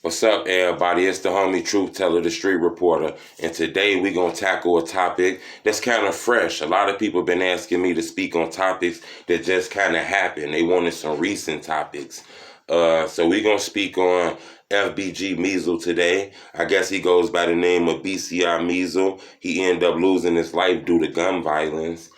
What's up, everybody? It's the homie Truth Teller, the Street Reporter, and today we're going to tackle a topic that's kind of fresh. A lot of people have been asking me to speak on topics that just kind of happened. They wanted some recent topics. So we're going to speak on FBG Meezle today. I guess he goes by the name of BCRMeezle. He ended up losing his life due to gun violence.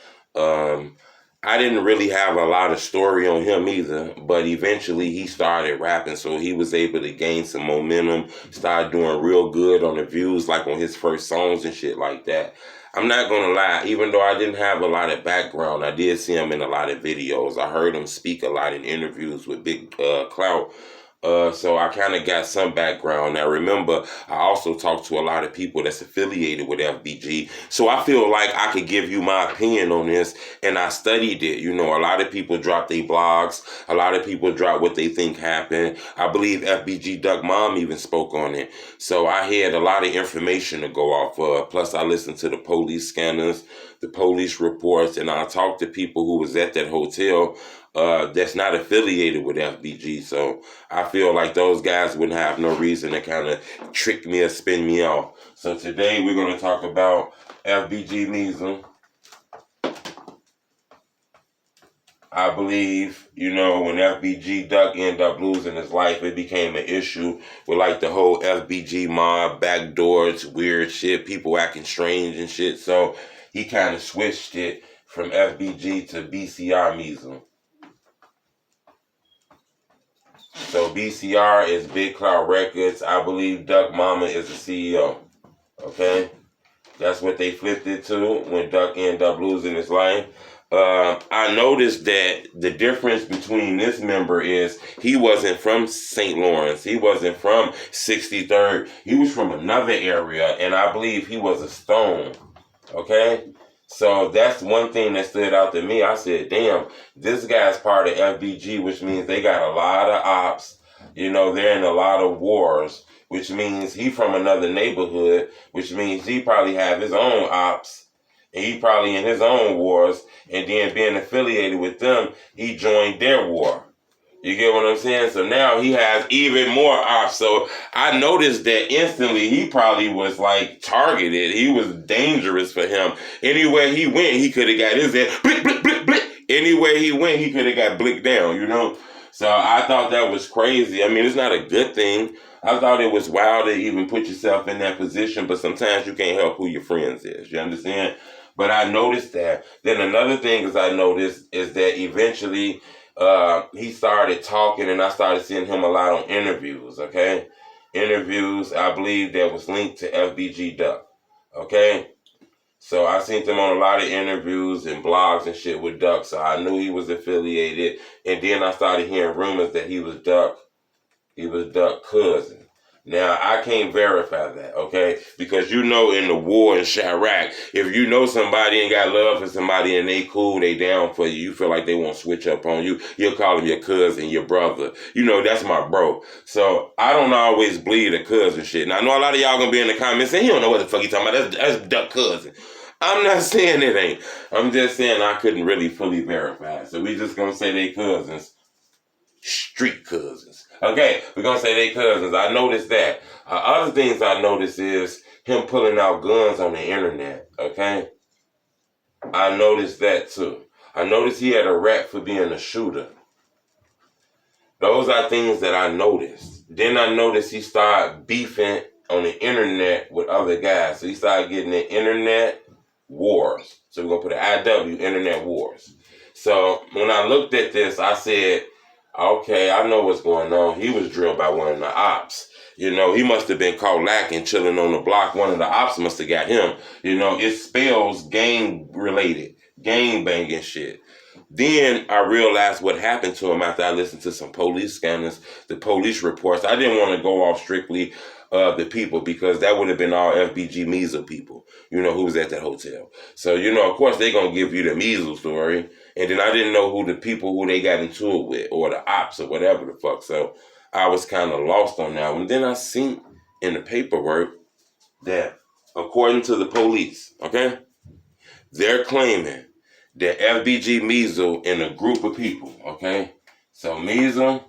I didn't really have a lot of story on him either, but eventually he started rapping, so he was able to gain some momentum, started doing real good on the views, like on his first songs and shit like that. I'm not gonna lie, even though I didn't have a lot of background, I did see him in a lot of videos. I heard him speak a lot in interviews with Big Clout. So I kind of got some background. Now remember, I also talked to a lot of people that's affiliated with FBG. So I feel like I could give you my opinion on this, and I studied it. You know, a lot of people drop their blogs. A lot of people drop what they think happened. I believe FBG Duck Mom even spoke on it. So I had a lot of information to go off of. Plus I listened to the police scanners, the police reports, and I talked to people who was at that hotel that's not affiliated with FBG. So I feel like those guys wouldn't have no reason to kind of trick me or spin me off. So today we're going to talk about FBG Meezle. I believe, you know, when FBG Duck ended up losing his life, it became an issue with like the whole FBG mob, backdoors, weird shit, people acting strange and shit. So he kind of switched it from FBG to BCRMeezle. So BCR is Big Clout Records. I believe Duck Mama is the CEO. Okay? That's what they flipped it to when Duck ended up losing his life. I noticed that the difference between this member is he wasn't from St. Lawrence. He wasn't from 63rd. He was from another area, and I believe he was a Stone. Okay? So that's one thing that stood out to me. I said, damn, this guy's part of FBG, which means they got a lot of ops. You know, they're in a lot of wars, which means he from another neighborhood, which means he probably have his own ops. And he probably in his own wars. And then being affiliated with them, he joined their war. You get what I'm saying? So now he has even more ops. So I noticed that instantly he probably was like targeted. He was dangerous for him. Anywhere he went, he could have got his head blick, blick, blick, blick. Anywhere he went, he could have got blicked down, you know? So I thought that was crazy. I mean, it's not a good thing. I thought it was wild to even put yourself in that position, but sometimes you can't help who your friends is. You understand? But I noticed that. Then another thing is I noticed is that eventually he started talking, and I started seeing him a lot on interviews, okay? Interviews, I believe, that was linked to FBG Duck, okay? So I seen him on a lot of interviews and blogs and shit with Duck, so I knew he was affiliated. And then I started hearing rumors that he was Duck cousin. Now, I can't verify that, okay? Because you know in the war in Chirac, if you know somebody and got love for somebody and they cool, they down for you, you feel like they won't switch up on you, you'll call him your cousin, your brother. You know, that's my bro. So I don't always bleed a cousin shit. Now, I know a lot of y'all gonna be in the comments saying, he don't know what the fuck he talking about. That's Duck cousin. I'm not saying it ain't. I'm just saying I couldn't really fully verify. So we just gonna say they cousins. Street cousins. Okay, we're gonna say they cousins. I noticed that. Other things I noticed is him pulling out guns on the internet. Okay, I noticed that too. I noticed he had a rap for being a shooter. Those are things that I noticed. Then I noticed he started beefing on the internet with other guys. So he started getting the internet wars. So we're gonna put an IW, internet wars. So when I looked at this, I said, okay, I know what's going on. He was drilled by one of the ops. You know, he must have been caught lacking, chilling on the block. One of the ops must have got him. You know, it spells gang-related, gang-banging shit. Then I realized what happened to him after I listened to some police scanners, the police reports. I didn't want to go off strictly the people because that would have been all FBG Meezle people, you know, who was at that hotel. So, you know, of course, they're going to give you the Meezle story. And then I didn't know who the people who they got into it with or the ops or whatever the fuck. So I was kind of lost on that one. Then I seen in the paperwork that according to the police, okay, they're claiming that FBG Meezle and a group of people, okay? So Meezle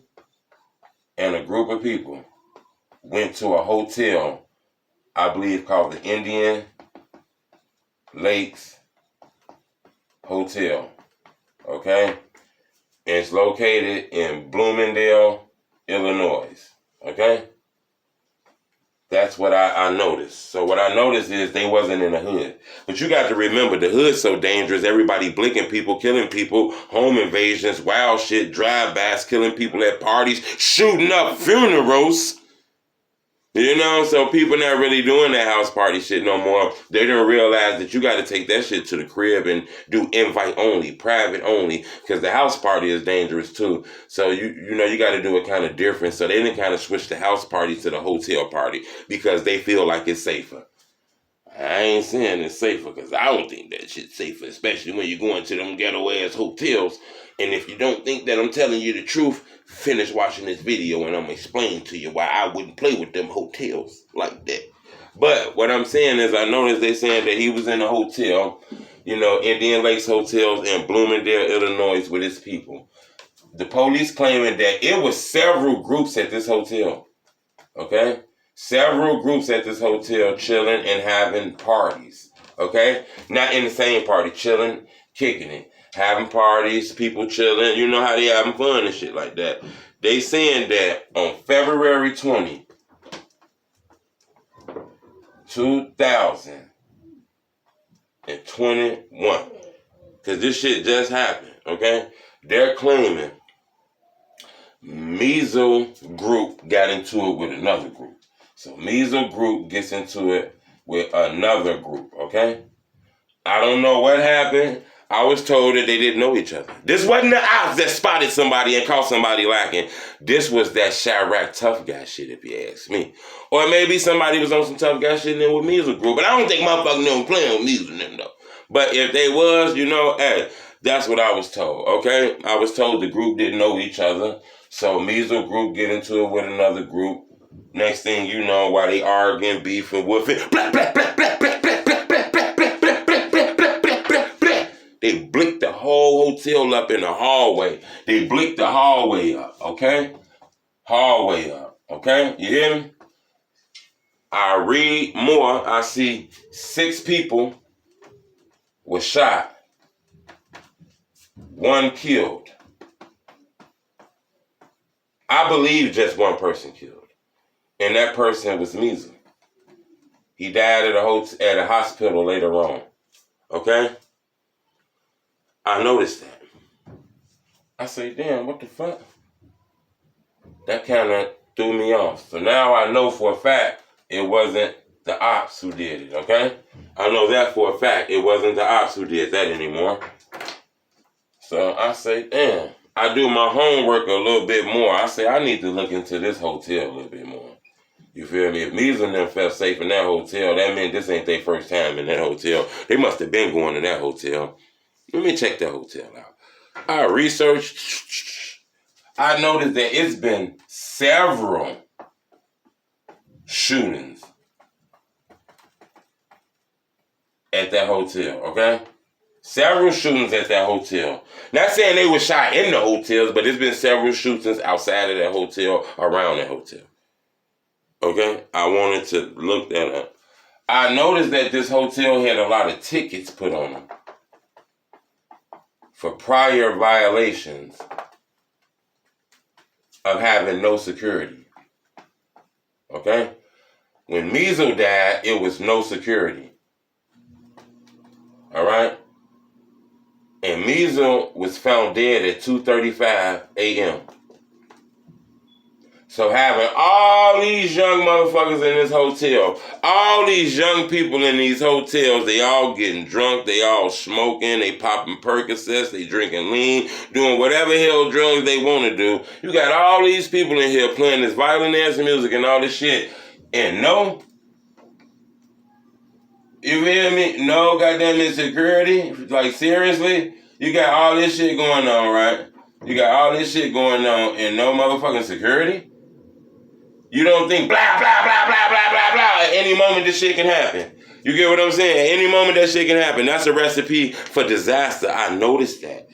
and a group of people went to a hotel, I believe called the Indian Lakes Hotel. Okay? And it's located in Bloomingdale, Illinois. Okay? That's what I noticed. So what I noticed is they wasn't in the hood. But you got to remember, the hood's so dangerous. Everybody blinking people, killing people, home invasions, wild shit, drive-bys, killing people at parties, shooting up funerals. You know, so people not really doing that house party shit no more. They don't realize that you got to take that shit to the crib and do invite only, private only, because the house party is dangerous too. So you know you got to do it kind of different. So they didn't kind of switch the house party to the hotel party because they feel like it's safer. I ain't saying it's safer because I don't think that shit's safer, especially when you're going to them ghetto ass hotels. And if you don't think that I'm telling you the truth, finish watching this video and I'm going to explain to you why I wouldn't play with them hotels like that. But what I'm saying is I noticed they saying that he was in a hotel, you know, Indian Lakes Hotels in Bloomingdale, Illinois with his people. The police claiming that it was several groups at this hotel, okay? Several groups at this hotel chilling and having parties, okay? Not in the same party, chilling, kicking it. Having parties, people chilling, you know how they having fun and shit like that. They saying that on February 20, 2021, because this shit just happened, okay? They're claiming Meezle group got into it with another group. So Meezle group gets into it with another group, okay? I don't know what happened. I was told that they didn't know each other. This wasn't the ops that spotted somebody and caught somebody lacking. This was that Chirac tough guy shit, if you ask me. Or maybe somebody was on some tough guy shit in there with Meezle group. But I don't think motherfucking them playing with Meezle and them, though. But if they was, you know, hey, that's what I was told, okay? I was told the group didn't know each other. So Meezle group get into it with another group. Next thing you know, while they arguing, beefing, woofing, blah, blah, blah, blah, blah, blah, blah, blah, blah, blah, blah, blah, blah, blah, blah, blah. They blicked the whole hotel up in the hallway. They blicked the hallway up, okay? Hallway up, okay? You hear me? I read more. I see 6 people were shot. 1 killed. I believe just 1 person killed. And that person was Meezle. He died at a hospital later on. Okay? I noticed that. I say, damn, what the fuck? That kind of threw me off. So now I know for a fact it wasn't the ops who did it, okay? I know that for a fact it wasn't the ops who did that anymore. So I say, damn. I do my homework a little bit more. I say, I need to look into this hotel a little bit more. You feel me? If Meezle and them felt safe in that hotel, that meant this ain't their first time in that hotel. They must have been going to that hotel. Let me check that hotel out. I researched. I noticed that it's been several shootings at that hotel, okay? Several shootings at that hotel. Not saying they were shot in the hotels, but there's been several shootings outside of that hotel, around that hotel. Okay? I wanted to look that up. I noticed that this hotel had a lot of tickets put on them for prior violations of having no security. Okay? When Meezle died, it was no security. All right? And Meezle was found dead at 2:35 a.m. So having all these young motherfuckers in this hotel, all these young people in these hotels, they all getting drunk, they all smoking, they popping Percocets, they drinking lean, doing whatever hell drugs they want to do. You got all these people in here playing this violent ass music and all this shit. And no, you feel me? No goddamn insecurity. Like seriously? You got all this shit going on, right? You got all this shit going on and no motherfucking security? You don't think blah, blah, blah, blah, blah, blah, blah. At any moment this shit can happen. You get what I'm saying? At any moment that shit can happen. That's a recipe for disaster. I noticed that.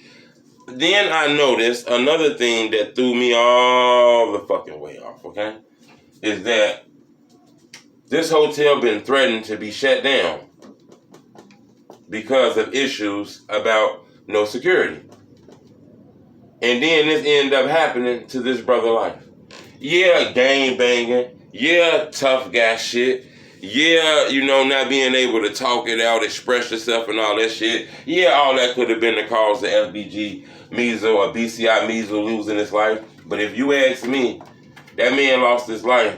Then I noticed another thing that threw me all the fucking way off, okay? is that this hotel been threatened to be shut down because of issues about no security. And then this ended up happening to this brother life. Yeah, gang banging. Yeah, tough guy shit. Yeah, not being able to talk it out, express yourself and all that shit. Yeah, all that could have been the cause of FBG Meezle or BCRMeezle losing his life. But if you ask me, that man lost his life,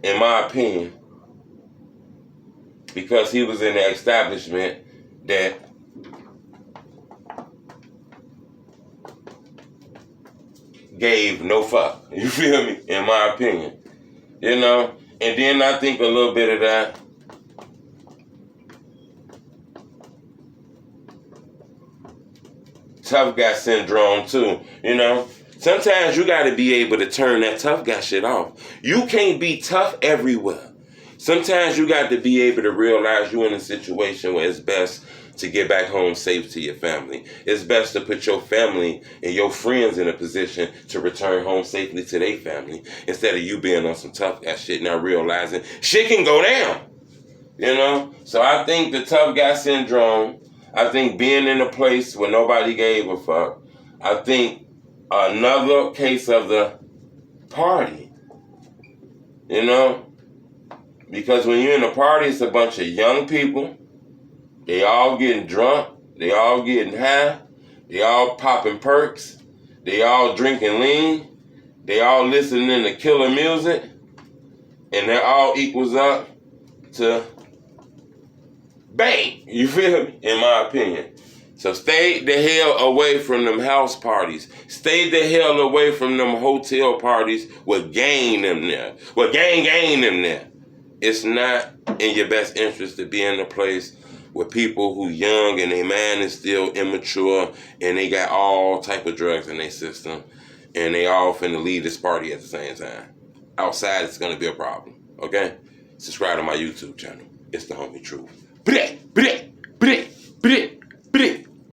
in my opinion, because he was in the establishment that gave no fuck. You feel me? In my opinion. And then I think a little bit of that tough guy syndrome too, Sometimes you gotta be able to turn that tough guy shit off. You can't be tough everywhere. Sometimes you got to be able to realize you're in a situation where it's best to get back home safe to your family. It's best to put your family and your friends in a position to return home safely to their family instead of you being on some tough guy shit, not realizing shit can go down. So I think the tough guy syndrome, I think being in a place where nobody gave a fuck, I think another case of the party, because when you're in a party, it's a bunch of young people. They all getting drunk. They all getting high. They all popping perks. They all drinking lean. They all listening to killer music. And that all equals up to bang. You feel me? In my opinion. So stay the hell away from them house parties. Stay the hell away from them hotel parties with gang them there. With gang them there. It's not in your best interest to be in a place with people who young and their mind is still immature and they got all type of drugs in their system and they all finna leave this party at the same time. Outside, it's gonna be a problem, okay? Subscribe to my YouTube channel. It's the homie truth. Bleh!